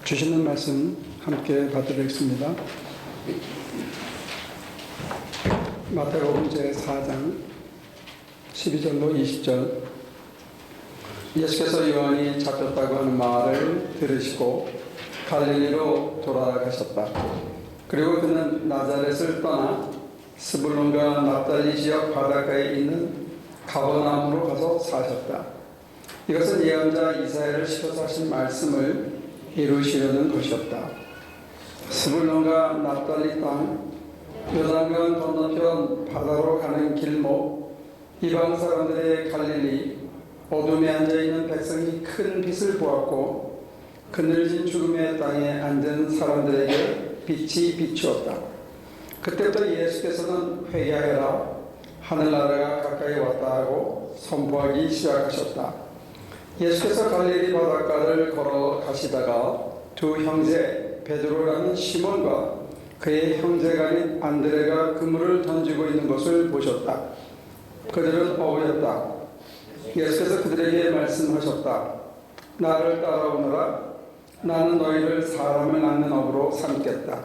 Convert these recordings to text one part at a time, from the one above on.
주시는 말씀 함께 받도록하겠습니다. 마태복음 제4장 12절로 20절. 예수께서 요한이 잡혔다고 하는 말을 들으시고 갈릴리로 돌아가셨다. 그리고 그는 나자렛을 떠나 스불론과 납달리 지역 바닷가에 있는 가버나움으로 가서 사셨다. 이것은 예언자 이사야를 시켜서 하신 말씀을 이루시려는 것이었다. 스불론과 납달리 땅, 요단강 건너편 바다로 가는 길목, 이방 사람들의 갈릴리, 어둠에 앉아있는 백성이 큰 빛을 보았고 그늘진 죽음의 땅에 앉은 사람들에게 빛이 비추었다. 그때부터 예수께서는 회개하여라, 하늘나라가 가까이 왔다 하고 선포하기 시작하셨다. 예수께서 갈릴리 바닷가를 걸어가시다가 두 형제 베드로라는 시몬과 그의 형제가 아닌 안드레가 그물을 던지고 있는 것을 보셨다. 그들은 어부였다. 예수께서 그들에게 말씀하셨다. 나를 따라오너라. 나는 너희를 사람을 낳는 어부로 삼겠다.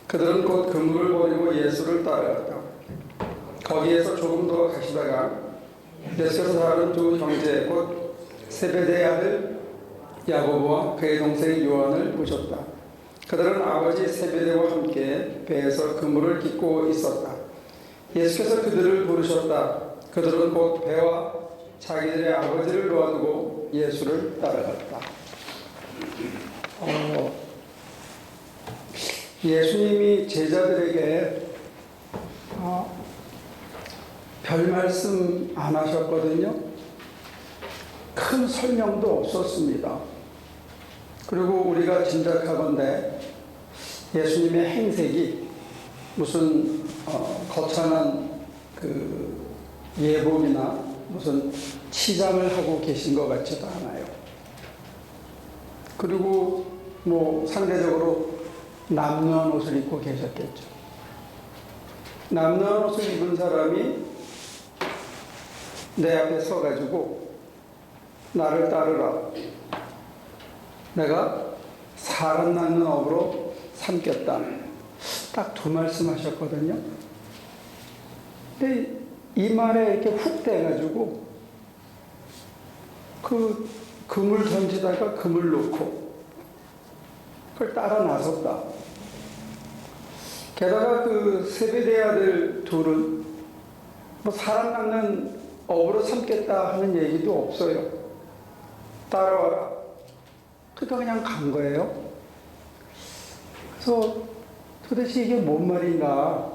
그들은 곧 그물을 버리고 예수를 따라갔다. 거기에서 조금 더 가시다가 예수께서 다른 두 형제 곧 세베대의 아들 야고보와 그의 동생 요한을 보셨다. 그들은 아버지 세베대와 함께 배에서 그물을 깃고 있었다. 예수께서 그들을 부르셨다. 그들은 곧 배와 자기들의 아버지를 놓아두고 예수를 따라갔다. 예수님이 제자들에게 별 말씀 안 하셨거든요. 큰 설명도 없었습니다. 그리고 우리가 짐작하건대 예수님의 행색이 무슨 거창한 그 예복이나 무슨 치장을 하고 계신 것 같지도 않아요. 그리고 뭐 상대적으로 남루한 옷을 입고 계셨겠죠. 남루한 옷을 입은 사람이 내 앞에 서가지고 나를 따르라. 내가 사람 낳는 업으로 삼겠다. 딱 두 말씀 하셨거든요. 근데 이 말에 이렇게 훅 대가지고 그 그물 던지다가 그물 놓고 그걸 따라 나섰다. 게다가 그 세베대 아들 둘은 뭐 사람 낳는 업으로 삼겠다 하는 얘기도 없어요. 따라와라. 그러니까 그냥 간 거예요. 그래서 도대체 이게 뭔 말인가?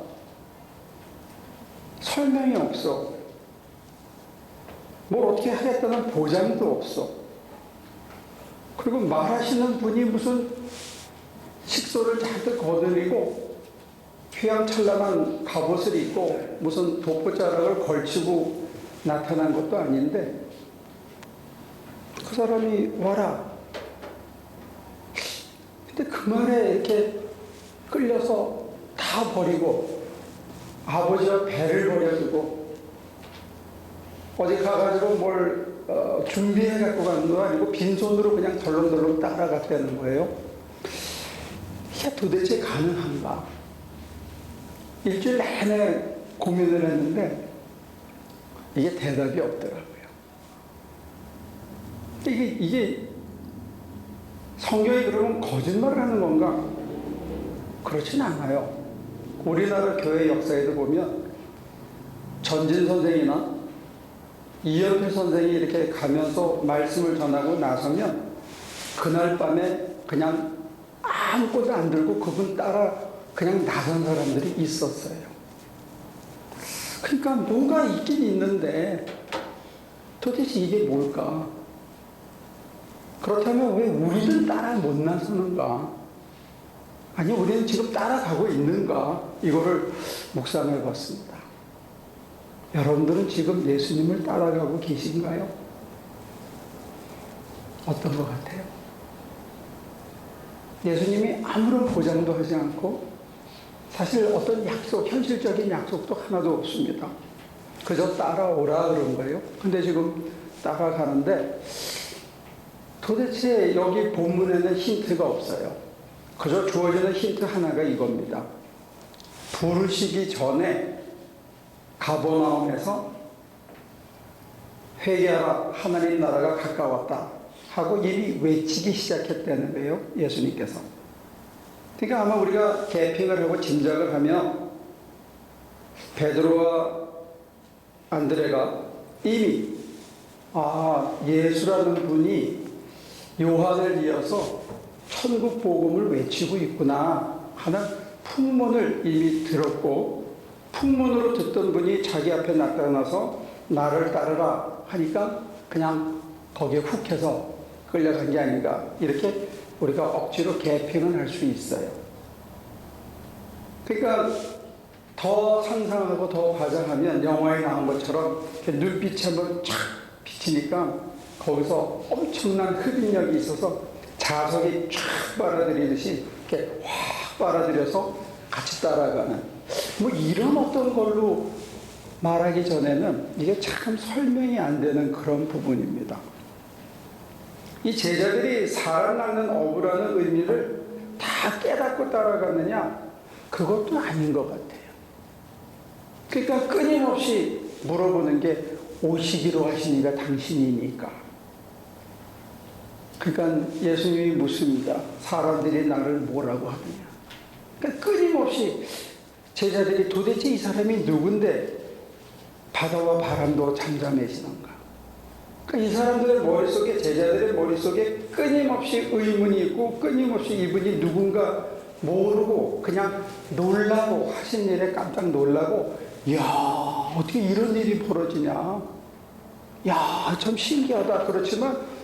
설명이 없어. 뭘 어떻게 하겠다는 보장도 없어. 그리고 말하시는 분이 무슨 식소를 잔뜩 거들이고 휘황찬란한 갑옷을 입고 무슨 독보자락을 걸치고 나타난 것도 아닌데 그 사람이 와라. 근데 그 말에 이렇게 끌려서 다 버리고 아버지와 배를 버려두고 어디 가가지고 뭘 준비해 갖고 가는 거 아니고 빈손으로 그냥 덜렁덜렁 따라갔다는 거예요. 이게 도대체 가능한가? 일주일 내내 고민을 했는데 이게 대답이 없더라고요. 이게 성경이 그러면 거짓말을 하는 건가? 그렇진 않아요. 우리나라 교회 역사에도 보면 전진 선생이나 이연필 선생이 이렇게 가면서 말씀을 전하고 나서면 그날 밤에 그냥 아무것도 안 들고 그분 따라 그냥 나선 사람들이 있었어요. 그러니까 뭐가 있긴 있는데 도대체 이게 뭘까? 그렇다면 왜 우리는 따라 못 나서는가? 아니, 우리는 지금 따라가고 있는가? 이거를 묵상해 봤습니다. 여러분들은 지금 예수님을 따라가고 계신가요? 어떤 것 같아요? 예수님이 아무런 보장도 하지 않고 사실 어떤 약속, 현실적인 약속도 하나도 없습니다. 그저 따라오라 그런 거예요. 근데 지금 따라가는데 도대체 여기 본문에는 힌트가 없어요. 그저 주어지는 힌트 하나가 이겁니다. 부르시기 전에 가버나움에서 회개하라, 하나님 나라가 가까웠다 하고 이미 외치기 시작했다는 거예요, 예수님께서. 그러니까 아마 우리가 개핑을 하고 짐작을 하면 베드로와 안드레가 이미 예수라는 분이 요한을 이어서 천국 복음을 외치고 있구나 하는 풍문을 이미 들었고, 풍문으로 듣던 분이 자기 앞에 나타나서 나를 따르라 하니까 그냥 거기에 훅 해서 끌려간 게 아닌가, 이렇게 우리가 억지로 개핑은 할 수 있어요. 그러니까 더 상상하고 더 과장하면 영화에 나온 것처럼 눈빛이 한번 촥 비치니까 거기서 엄청난 흡인력이 있어서 자석이 쫙 빨아들이듯이 이렇게 확 빨아들여서 같이 따라가는, 뭐 이런 어떤 걸로 말하기 전에는 이게 참 설명이 안 되는 그런 부분입니다. 이 제자들이 사람 낚는 어부라는 의미를 다 깨닫고 따라가느냐? 그것도 아닌 것 같아요. 그러니까 끊임없이 물어보는 게 오시기로 하신 이가 당신이니까. 그러니까 예수님이 묻습니다. 사람들이 나를 뭐라고 하느냐. 그러니까 끊임없이 제자들이 도대체 이 사람이 누군데 바다와 바람도 잠잠해지는가. 그러니까 이 사람들의 머릿속에, 제자들의 머릿속에 끊임없이 의문이 있고 끊임없이 이분이 누군가 모르고 그냥 놀라고, 하신 일에 깜짝 놀라고, 이야, 어떻게 이런 일이 벌어지냐. 야, 참 신기하다. 그렇지만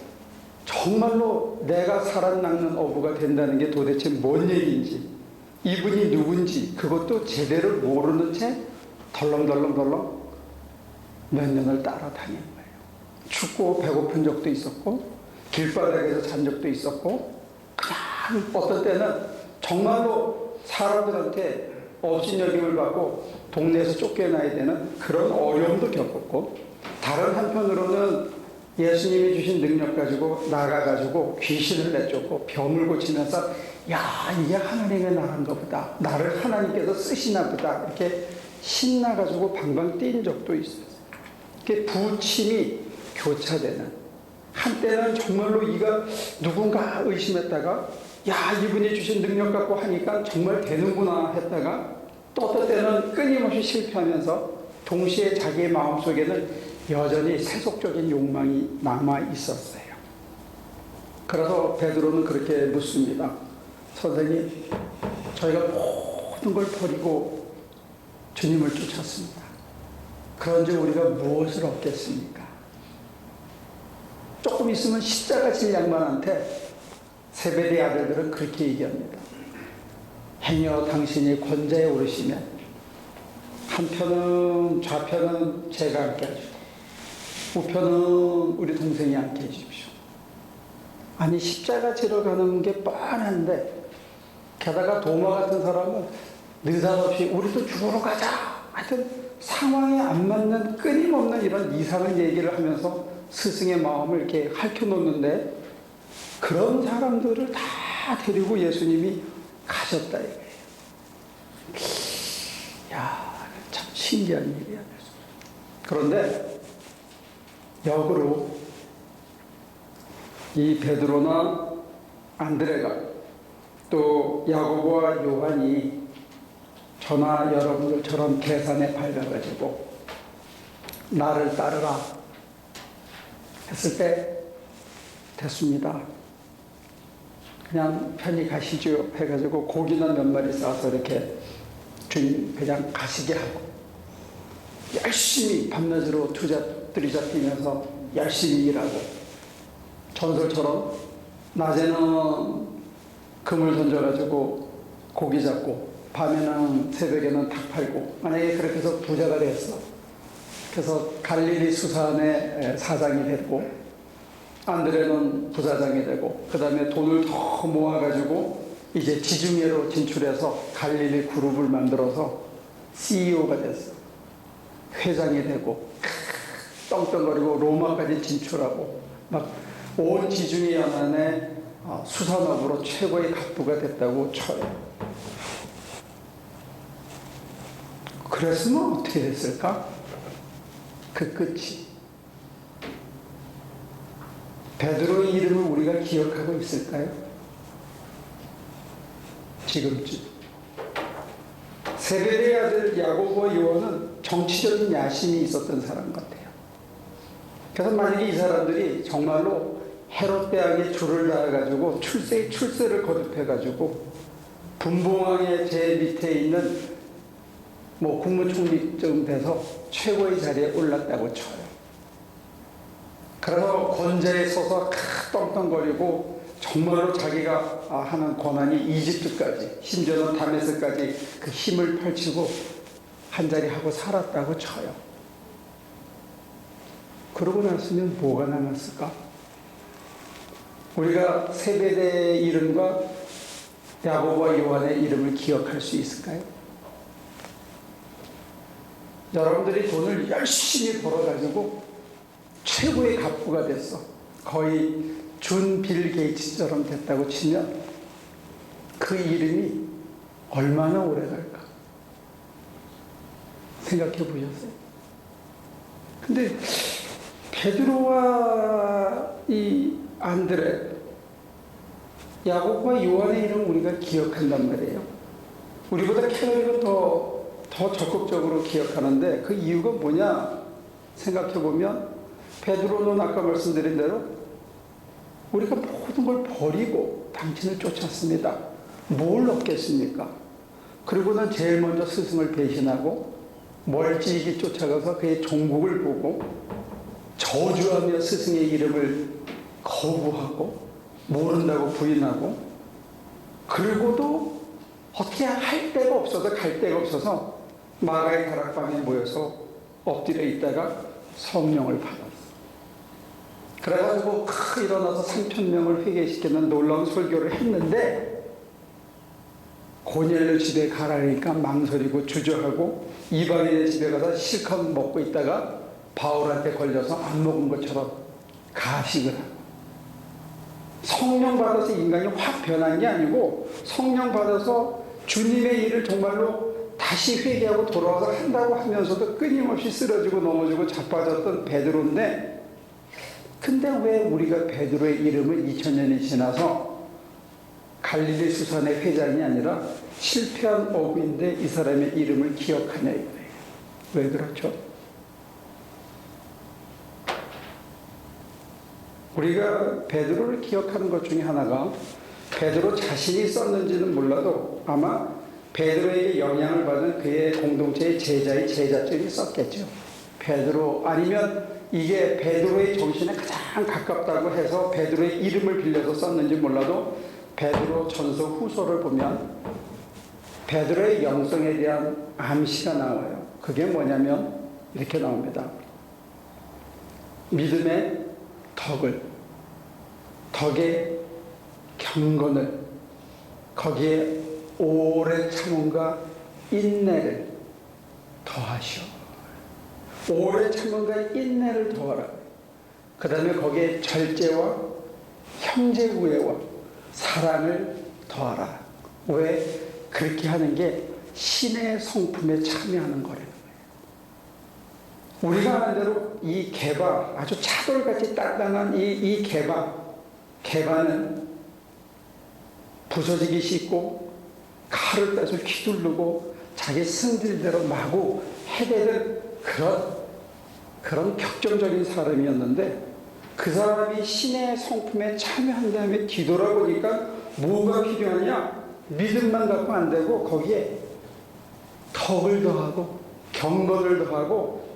정말로 내가 사람 낚는 어부가 된다는 게 도대체 뭔 얘기인지, 이분이 누군지 그것도 제대로 모르는 채 덜렁덜렁 몇 년을 따라다니는 거예요. 춥고 배고픈 적도 있었고, 길바닥에서 잔 적도 있었고, 그냥 어떤 때는 정말로 사람들한테 업신여김을 받고 동네에서 쫓겨나야 되는 그런 어려움도 겪었고, 다른 한편으로는 예수님이 주신 능력 가지고 나가가지고 귀신을 내쫓고 병을 고치면서, 야, 이게 하나님의 나라인가 보다, 나를 하나님께서 쓰시나 보다, 이렇게 신나가지고 방방 뛴 적도 있어요. 이렇게 부침이 교차되는, 한때는 정말로 이가 누군가 의심했다가, 야, 이분이 주신 능력 갖고 하니까 정말 되는구나 했다가, 또 어떤 때는 끊임없이 실패하면서 동시에 자기의 마음속에는 여전히 세속적인 욕망이 남아 있었어요. 그래서 베드로는 그렇게 묻습니다. 선생님, 저희가 모든 걸 버리고 주님을 쫓았습니다. 그런지 우리가 무엇을 얻겠습니까? 조금 있으면 십자가 질 양반한테 세베대 아들들은 그렇게 얘기합니다. 행여 당신이 권자에 오르시면 한편은, 좌편은 제가 앉게 해주고 우편은 우리 동생이 앉게 해주십시오. 아니, 십자가 지러 가는 게 뻔한데, 게다가 도마 같은 사람은 느닷없이 우리도 죽으러 가자, 하여튼 상황에 안 맞는 끊임없는 이런 이상한 얘기를 하면서 스승의 마음을 이렇게 핥혀놓는데, 그런 사람들을 다 데리고 예수님이 가셨다 이거예요. 야, 참 신기한 일이야. 그런데 역으로 이 베드로나 안드레가, 또 야고보와 요한이 저나 여러분들처럼 계산에 밝아가지고 나를 따르라 했을 때, 됐습니다, 그냥 편히 가시죠 해가지고 고기는 몇 마리 싸서 이렇게 주인 그냥 가시게 하고, 열심히 밤낮으로 들이잡히면서 열심히 일하고, 전설처럼 낮에는 금을 던져가지고 고기 잡고, 밤에는, 새벽에는 닭 팔고, 만약에 그렇게 해서 부자가 됐어. 그래서 갈릴리 수산의 사장이 됐고, 안드레는 부사장이 되고, 그 다음에 돈을 더 모아가지고 이제 지중해로 진출해서 갈릴리 그룹을 만들어서 CEO가 됐어. 회장이 되고 떵떵거리고 로마까지 진출하고 막 온 지중해 연안에 수산업으로 최고의 갑부가 됐다고 쳐요. 그랬으면 어떻게 됐을까? 그 끝이. 베드로의 이름을 우리가 기억하고 있을까요? 지금쯤. 세베대의 아들 야고보와 요한은 정치적인 야심이 있었던 사람 같아요. 그래서 만약에 이 사람들이 정말로 헤롯 대왕의 줄을 다해가지고 출세를 거듭해가지고 분봉왕의 제 밑에 있는 국무총리쯤 돼서 최고의 자리에 올랐다고 쳐요. 그래서 권좌에 서서 떵떵거리고 정말로 자기가 하는 권한이 이집트까지, 심지어는 다메섹까지 그 힘을 펼치고 한 자리 하고 살았다고 쳐요. 그러고 났으면 뭐가 남았을까? 우리가 세베대의 이름과 야고보와 요한의 이름을 기억할 수 있을까요? 여러분들이 돈을 열심히 벌어가지고 최고의 갑부가 됐어. 거의 준 빌 게이츠처럼 됐다고 치면 그 이름이 얼마나 오래 갈까? 생각해 보셨어요? 근데 베드로와 이 안드레, 야고보와 요한의 이름 우리가 기억한단 말이에요. 우리보다 캐나리가 더 적극적으로 기억하는데 그 이유가 뭐냐 생각해 보면 베드로는 아까 말씀드린 대로 우리가 모든 걸 버리고 당신을 쫓았습니다. 뭘 얻겠습니까? 그리고는 제일 먼저 스승을 배신하고 멀찍이 쫓아가서 그의 종국을 보고 저주하며 스승의 이름을 거부하고 모른다고 부인하고 그리고도 어떻게 할 데가 없어서 갈 데가 없어서 마가의 다락방에 모여서 엎드려 있다가 성령을 받았어. 그래가지고 일어나서 3,000명을 회개시키는 놀라운 설교를 했는데 고넬료 집에 가라니까 망설이고 주저하고 이방인의 집에 가서 실컷 먹고 있다가 바울한테 걸려서 안 먹은 것처럼 가식을 하고 성령 받아서 인간이 확 변한 게 아니고 성령 받아서 주님의 일을 정말로 다시 회개하고 돌아와서 한다고 하면서도 끊임없이 쓰러지고 넘어지고 자빠졌던 베드로인데 근데 왜 우리가 베드로의 이름을 2000년이 지나서 갈릴리 수산의 회장이 아니라 실패한 어부인데 이 사람의 이름을 기억하냐 이거예요. 왜 그렇죠? 우리가 베드로를 기억하는 것 중에 하나가 베드로 자신이 썼는지는 몰라도 아마 베드로에게 영향을 받은 그의 공동체의 제자의 제자증이 썼겠죠. 베드로 아니면 이게 베드로의 정신에 가장 가깝다고 해서 베드로의 이름을 빌려서 썼는지 몰라도 베드로 전서 후서를 보면 베드로의 영성에 대한 암시가 나와요. 그게 뭐냐면 이렇게 나옵니다. 믿음의 덕의 경건을 거기에 오래 참음과 인내를 더하시오. 오래 참음과 인내를 더하라. 그 다음에 거기에 절제와 형제 우애와 사랑을 더하라. 왜? 그렇게 하는 게 신의 성품에 참여하는 거라는 거예요. 우리가 아는 대로 이 개바, 아주 차돌같이 단단한 이 개바는 부서지기 쉽고 칼을 빼서 휘두르고 자기 승질대로 마구 해대는 그런 격정적인 사람이었는데 그 사람이 신의 성품에 참여한 다음에 뒤돌아보니까 뭐가 필요하냐? 믿음만 갖고 안 되고 거기에 덕을 더하고 경건을 더하고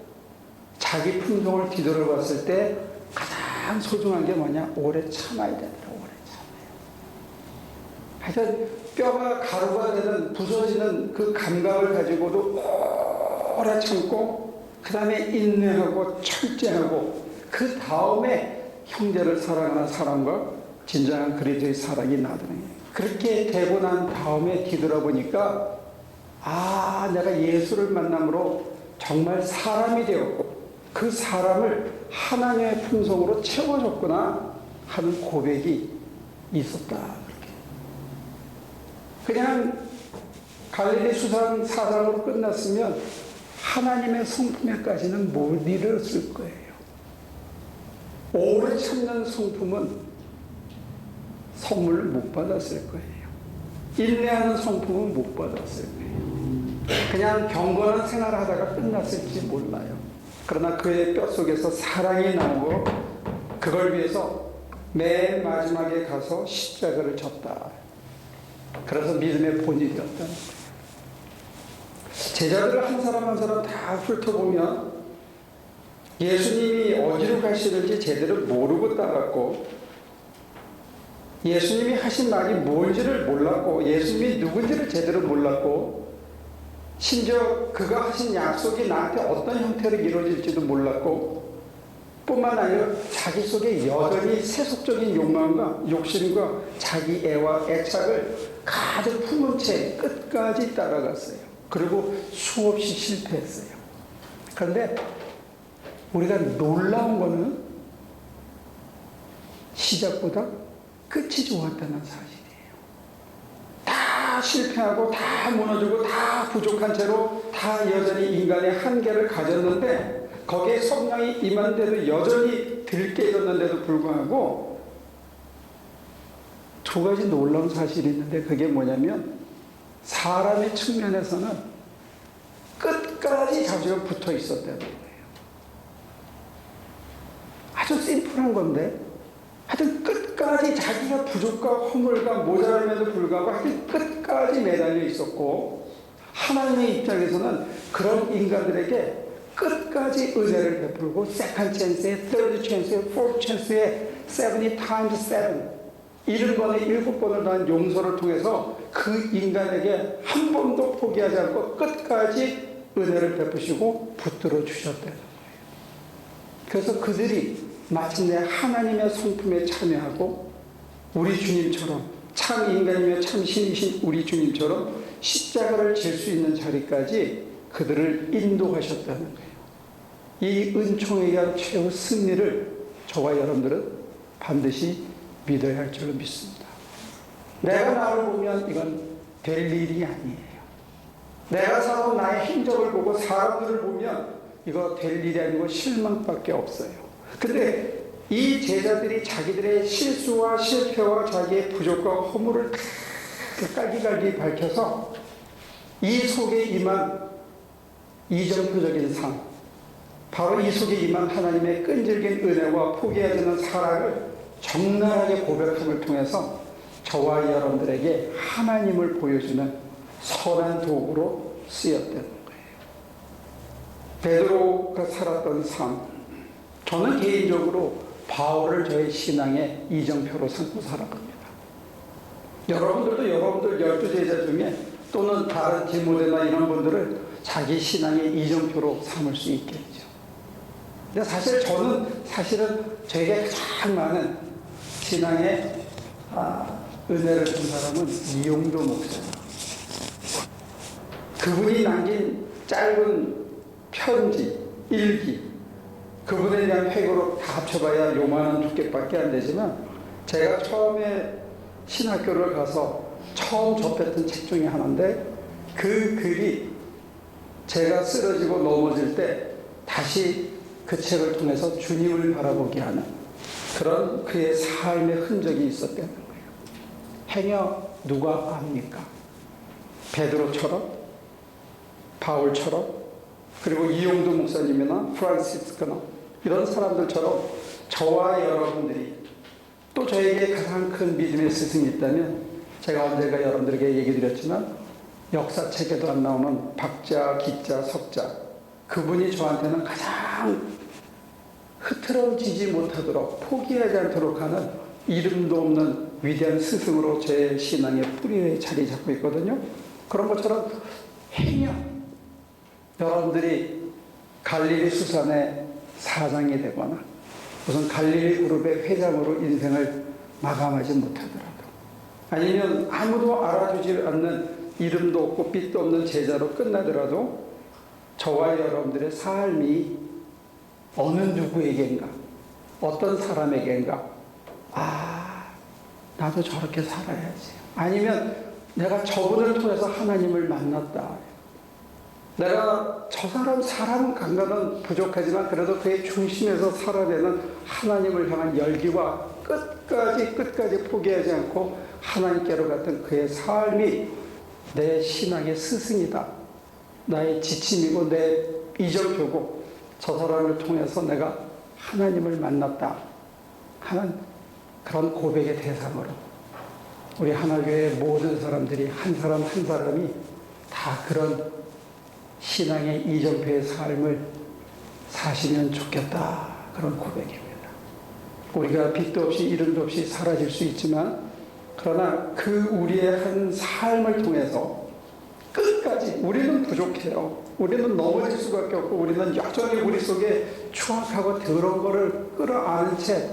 자기 품성을 뒤돌아봤을 때 가장 소중한 게 뭐냐? 오래 참아야 되더라. 오래 참아야. 하여튼 뼈가 가루가 되는 부서지는 그 감각을 가지고도 오래 참고 그 다음에 인내하고 철저하고 그 다음에 형제를 사랑하는 사람과 진정한 그리스도의 사랑이 나더니 그렇게 되고 난 다음에 뒤돌아보니까 내가 예수를 만남으로 정말 사람이 되었고 그 사람을 하나님의 품성으로 채워줬구나. 하는 고백이 있었다. 그냥 갈릴리 수산 사상으로 끝났으면 하나님의 성품에까지는 못 이르렀을 거예요. 오래 참는 성품은 선물을 못 받았을 거예요. 인내하는 성품은 못 받았을 거예요. 그냥 경건한 생활을 하다가 끝났을지 몰라요. 그러나 그의 뼛속에서 사랑이 나오고 그걸 위해서 맨 마지막에 가서 십자가를 졌다. 그래서 믿음의 본이 되었다는 거예요. 제자들을 한 사람 한 사람 다 훑어보면 예수님이 어디로 가시는지 제대로 모르고 따랐고, 예수님이 하신 말이 뭔지를 몰랐고, 예수님이 누군지를 제대로 몰랐고, 심지어 그가 하신 약속이 나한테 어떤 형태로 이루어질지도 몰랐고, 뿐만 아니라 자기 속에 여전히 세속적인 욕망과 욕심과 자기 애와 애착을 가득 품은 채 끝까지 따라갔어요. 그리고 수없이 실패했어요. 그런데 우리가 놀라운 거는 시작보다 끝이 좋았다는 사실이에요. 다 실패하고 다 무너지고 다 부족한 채로 다 여전히 인간의 한계를 가졌는데, 거기에 성령이 임한데도 여전히 들깨졌는데도 불구하고 두 가지 놀라운 사실이 있는데, 그게 뭐냐면 사람의 측면에서는 끝까지 자기가 붙어 있었다는 거예요. 아주 심플한 건데, 하여튼 끝까지 자기가 부족과 허물과 모자람에도 불구하고 하여튼 끝까지 매달려 있었고, 하나님의 입장에서는 그런 인간들에게 끝까지 은혜를 베풀고 세컨드 찬스에, third 찬스에, fourth 찬스에 70 times 7 70번에 7번을 더한 용서를 통해서 그 인간에게 한 번도 포기하지 않고 끝까지 은혜를 베푸시고 붙들어 주셨다는 거예요. 그래서 그들이 마침내 하나님의 성품에 참여하고 우리 주님처럼 참 인간이며 참 신이신 우리 주님처럼 십자가를 질 수 있는 자리까지 그들을 인도하셨다는 거예요. 이 은총에 의한 최후 승리를 저와 여러분들은 반드시 믿어야 할 줄로 믿습니다. 내가 나를 보면 이건 될 일이 아니에요. 내가 살아온 나의 행적을 보고 사람들을 보면 이거 될 일이 아니고 실망밖에 없어요. 근데 이 제자들이 자기들의 실수와 실패와 자기의 부족과 허물을 다 깔기깔기 밝혀서 이 속에 임한 이정표적인 삶, 바로 이 속에 임한 하나님의 끈질긴 은혜와 포기하지 않는 사랑을 적나라하게 고백함을 통해서 저와 여러분들에게 하나님을 보여주는 선한 도구로 쓰였다는 거예요. 베드로가 살았던 삶, 저는 개인적으로 바울을 저의 신앙의 이정표로 삼고 살아갑니다. 여러분들도 여러분들 12제자 중에 또는 다른 디모데나 이런 분들을 자기 신앙의 이정표로 삼을 수 있겠죠. 근데 사실 저는 저에게 가장 많은 신앙의 은혜를 준 사람은 이용도 목사님. 그분이 남긴 짧은 편지, 일기, 그분에 대한 회고록 다 합쳐봐야 요만한 두께밖에 안 되지만, 제가 처음에 신학교를 가서 처음 접했던 책 중에 하나인데, 그 글이 제가 쓰러지고 넘어질 때 다시 그 책을 통해서 주님을 바라보게 하는 그런 그의 삶의 흔적이 있었다는 거예요. 행여 누가 압니까? 베드로처럼, 바울처럼, 그리고 이용도 목사님이나 프란시스코나 이런 사람들처럼 저와 여러분들이, 또 저에게 가장 큰 믿음의 스승이 있다면, 제가 언젠가 여러분들에게 얘기 드렸지만 역사책에도 안 나오는 박자, 기자, 석자, 그분이 저한테는 가장 흐트러지지 못하도록 포기하지 않도록 하는 이름도 없는 위대한 스승으로 제 신앙의 뿌리에 자리 잡고 있거든요. 그런 것처럼 행여 여러분들이 갈릴리 수산의 사장이 되거나 무슨 갈릴리 그룹의 회장으로 인생을 마감하지 못하더라도, 아니면 아무도 알아주지 않는 이름도 없고 빛도 없는 제자로 끝나더라도, 저와 여러분들의 삶이 어느 누구에게인가, 어떤 사람에게인가 아, 나도 저렇게 살아야지. 아니면 내가 저분을 통해서 하나님을 만났다. 내가 저 사람은 감각은 부족하지만 그래도 그의 중심에서 살아내는 하나님을 향한 열기와 끝까지 포기하지 않고 하나님께로 갔던 그의 삶이 내 신앙의 스승이다. 나의 지침이고 내 이정표고 저 사람을 통해서 내가 하나님을 만났다 하는 그런 고백의 대상으로 우리 하나교회 모든 사람들이 한 사람 한 사람이 다 그런 신앙의 이정표의 삶을 사시면 좋겠다. 그런 고백입니다. 우리가 빛도 없이 이름도 없이 사라질 수 있지만 그러나 그 우리의 한 삶을 통해서 끝까지 우리는 부족해요. 우리는 넘어질 수밖에 없고 우리는 여전히 우리 속에 추악하고 더러운 것을 끌어안은 채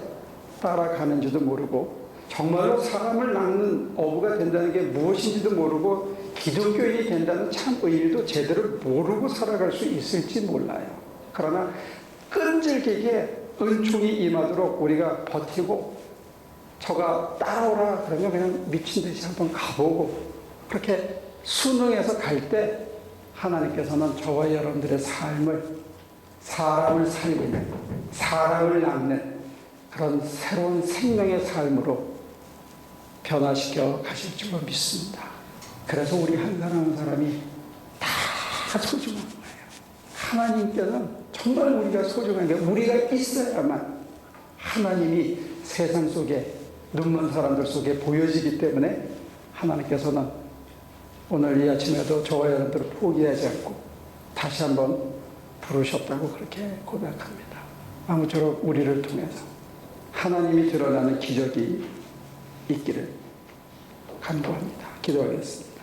따라가는지도 모르고 정말로 사람을 낚는 어부가 된다는 게 무엇인지도 모르고 기독교인이 된다는 참 의미도 제대로 모르고 살아갈 수 있을지 몰라요. 그러나 끈질기게 은총이 임하도록 우리가 버티고 저가 따라오라 그러면 그냥 미친 듯이 한번 가보고 그렇게 순응해서 갈 때 하나님께서는 저와 여러분들의 삶을 사람을 살리는 사람을 낳는 그런 새로운 생명의 삶으로 변화시켜 가실 줄 믿습니다. 그래서 우리 한 사람 한 사람이 다 소중한 거예요. 하나님께는 정말 우리가 소중한 게 우리가 있어야만 하나님이 세상 속에 눈먼 사람들 속에 보여지기 때문에 하나님께서는 오늘 이 아침에도 저와 여러분들을 포기하지 않고 다시 한번 부르셨다고 그렇게 고백합니다. 아무쪼록 우리를 통해서 하나님이 드러나는 기적이 있기를 간구합니다. 기도하겠습니다.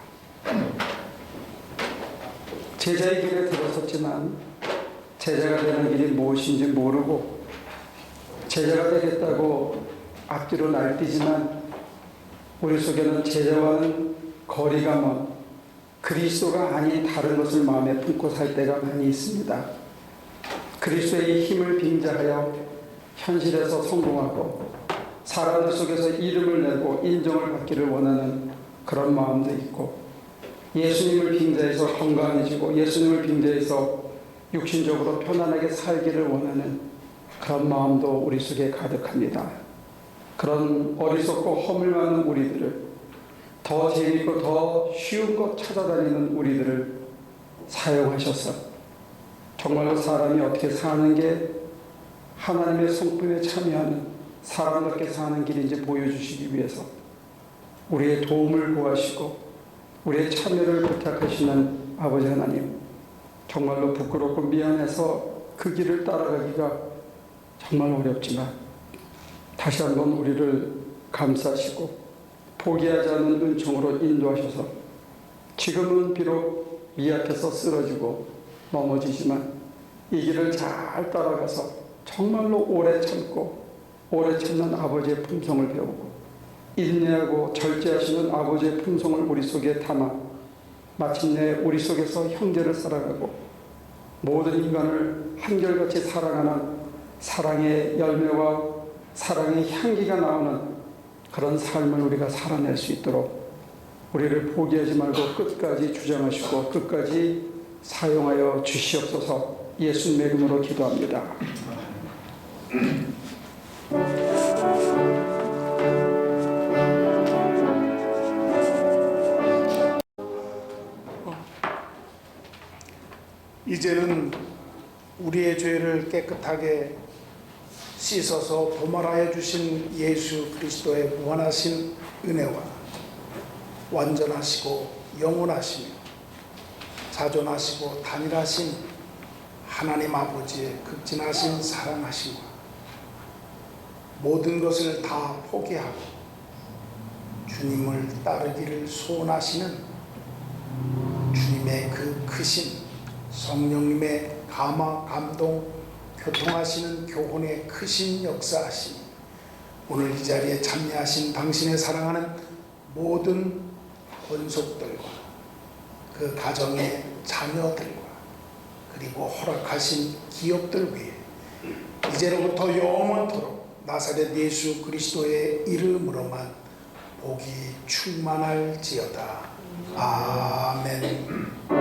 제자의 길에 들어섰지만 제자가 되는 길이 무엇인지 모르고 제자가 되겠다고 앞뒤로 날뛰지만 우리 속에는 제자와는 거리가 먼 그리스도가 아닌 다른 것을 마음에 품고 살 때가 많이 있습니다. 그리스도의 힘을 빙자하여 현실에서 성공하고 사람들 속에서 이름을 내고 인정을 받기를 원하는 그런 마음도 있고 예수님을 빙자해서 건강해지고 예수님을 빙자해서 육신적으로 편안하게 살기를 원하는 그런 마음도 우리 속에 가득합니다. 그런 어리석고 허물 많은 우리들을 더 재밌고 더 쉬운 것 찾아다니는 우리들을 사용하셔서 정말로 사람이 어떻게 사는 게 하나님의 성품에 참여하는 사람답게 사는 길인지 보여주시기 위해서 우리의 도움을 구하시고 우리의 참여를 부탁하시는 아버지 하나님, 정말로 부끄럽고 미안해서 그 길을 따라가기가 정말 어렵지만 다시 한번 우리를 감싸시고 포기하지 않는 은총으로 인도하셔서 지금은 비록 미약해서 쓰러지고 넘어지지만 이 길을 잘 따라가서 정말로 오래 참고 오래 참는 아버지의 품성을 배우고 인내하고 절제하시는 아버지의 품성을 우리 속에 담아 마침내 우리 속에서 형제를 살아가고 모든 인간을 한결같이 사랑하는 사랑의 열매와 사랑의 향기가 나오는 그런 삶을 우리가 살아낼 수 있도록 우리를 포기하지 말고 끝까지 주장하시고 끝까지 사용하여 주시옵소서. 예수님의 이름으로 기도합니다. 이제는 우리의 죄를 깨끗하게 씻어서 도말하여 주신 예수 그리스도의 무한하신 은혜와 완전하시고 영원하시며 자존하시고 단일하신 하나님 아버지의 극진하신 사랑하심과 모든 것을 다 포기하고 주님을 따르기를 소원하시는 주님의 그 크신 성령님의 감화, 감동, 교통하시는 교훈의 크신 역사하심, 오늘 이 자리에 참여하신 당신의 사랑하는 모든 권속들과 그 가정의 자녀들과 그리고 허락하신 기업들 위해 이제로부터 영원토록 나사렛 예수 그리스도의 이름으로만 복이 충만할지어다. 아멘.